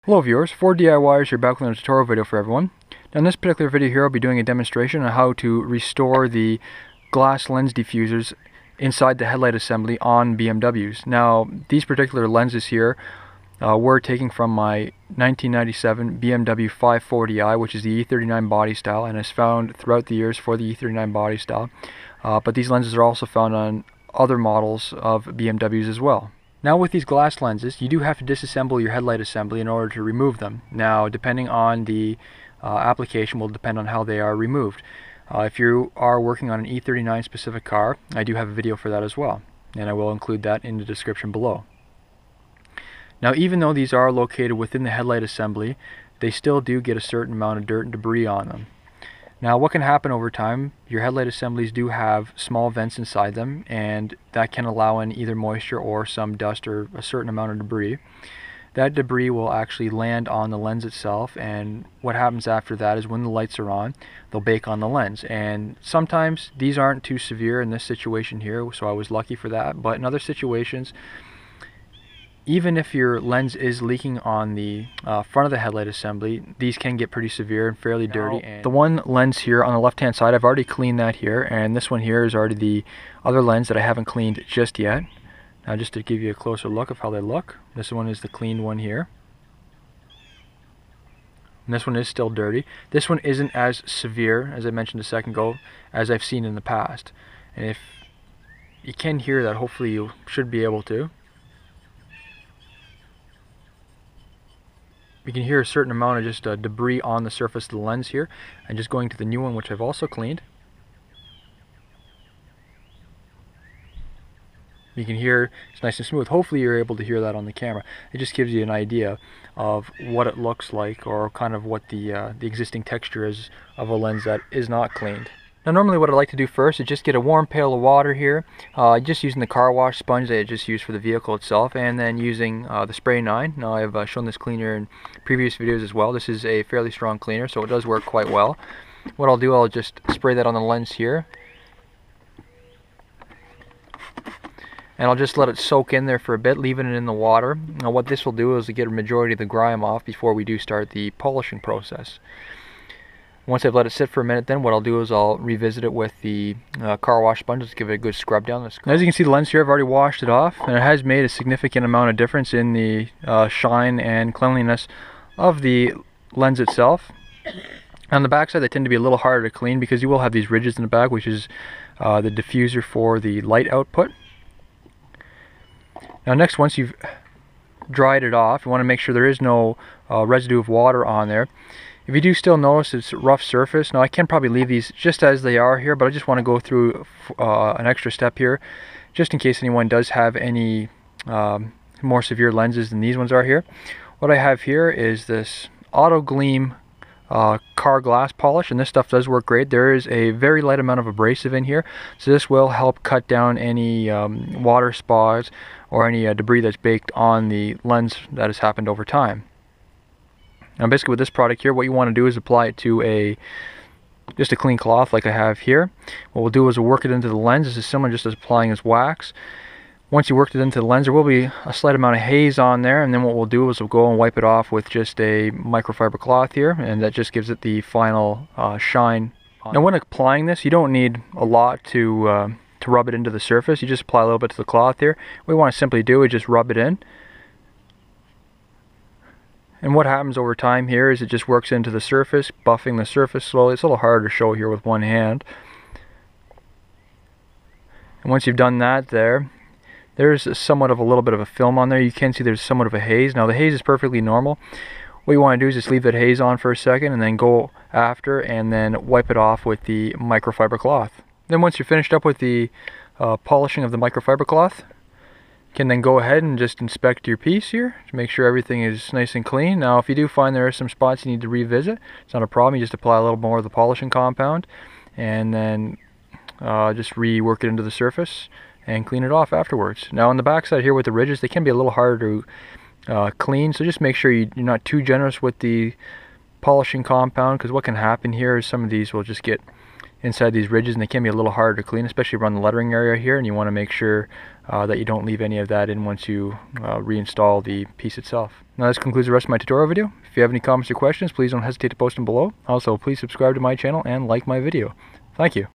Hello viewers, for DIYers, you're back with a tutorial video for everyone. Now in this particular video here I'll be doing a demonstration on how to restore the glass lens diffusers inside the headlight assembly on BMWs. Now these particular lenses here were taken from my 1997 BMW 540i, which is the E39 body style and is found throughout the years for the E39 body style. But these lenses are also found on other models of BMWs as well. Now with these glass lenses, you do have to disassemble your headlight assembly in order to remove them. Now depending on the application will depend on how they are removed. If you are working on an E39 specific car, I do have a video for that as well, and I will include that in the description below. Now even though these are located within the headlight assembly, they still do get a certain amount of dirt and debris on them. Now what can happen over time, your headlight assemblies do have small vents inside them, and that can allow in either moisture or some dust or a certain amount of debris. That debris will actually land on the lens itself, and what happens after that is when the lights are on, they'll bake on the lens. And sometimes these aren't too severe in this situation here, so I was lucky for that, but in other situations, even if your lens is leaking on the front of the headlight assembly, these can get pretty severe and fairly dirty. And the one lens here on the left hand side, I've already cleaned that here, and this one here is already the other lens that I haven't cleaned just yet. Now just to give you a closer look of how they look, this one is the cleaned one here. And this one is still dirty. This one isn't as severe, as I mentioned a second ago, as I've seen in the past. And if you can hear that, hopefully you should be able to. You can hear a certain amount of just debris on the surface of the lens here. And just going to the new one, which I've also cleaned, you can hear it's nice and smooth. Hopefully you're able to hear that on the camera. It just gives you an idea of what it looks like, or kind of what the existing texture is of a lens that is not cleaned. Now normally what I like to do first is just get a warm pail of water here, just using the car wash sponge that I just used for the vehicle itself, and then using the Spray 9. Now I've shown this cleaner in previous videos as well. This is a fairly strong cleaner, so it does work quite well. What I'll do, I'll just spray that on the lens here, and I'll just let it soak in there for a bit, leaving it in the water. Now what this will do is get a majority of the grime off before we do start the polishing process. Once I've let it sit for a minute, then what I'll do is I'll revisit it with the car wash sponge. Just give it a good scrub down. As you can see, the lens here, I've already washed it off, and it has made a significant amount of difference in the shine and cleanliness of the lens itself. On the back side, they tend to be a little harder to clean because you will have these ridges in the back, which is the diffuser for the light output. Now next, once you've dried it off, you want to make sure there is no residue of water on there. If you do still notice it's a rough surface, now I can probably leave these just as they are here, but I just want to go through an extra step here, just in case anyone does have any more severe lenses than these ones are here. What I have here is this Autoglym car glass polish, and this stuff does work great. There is a very light amount of abrasive in here, so this will help cut down any water spots or any debris that's baked on the lens that has happened over time. Now basically with this product here, what you want to do is apply it to just a clean cloth like I have here. What we'll do is we'll work it into the lens. This is similar just as applying as wax. Once you worked it into the lens, there will be a slight amount of haze on there, and then what we'll do is we'll go and wipe it off with just a microfiber cloth here, and that just gives it the final shine. Now when applying this, you don't need a lot to rub it into the surface. You just apply a little bit to the cloth here. What we want to simply do is just rub it in. And what happens over time here is it just works into the surface, buffing the surface slowly. It's a little harder to show here with one hand. And once you've done that there's somewhat of a little bit of a film on there. You can see there's somewhat of a haze. Now the haze is perfectly normal. What you want to do is just leave that haze on for a second and then go after and then wipe it off with the microfiber cloth. Then once you're finished up with the polishing of the microfiber cloth, can then go ahead and just inspect your piece here to make sure everything is nice and clean. Now if you do find there are some spots you need to revisit, it's not a problem. You just apply a little more of the polishing compound and then just rework it into the surface and clean it off afterwards. Now on the back side here with the ridges, they can be a little harder to clean, so just make sure you're not too generous with the polishing compound, because what can happen here is some of these will just get inside these ridges, and they can be a little harder to clean, especially around the lettering area here, and you want to make sure that you don't leave any of that in once you reinstall the piece itself. Now this concludes the rest of my tutorial video. If you have any comments or questions, please don't hesitate to post them below. Also, please subscribe to my channel and like my video. Thank you.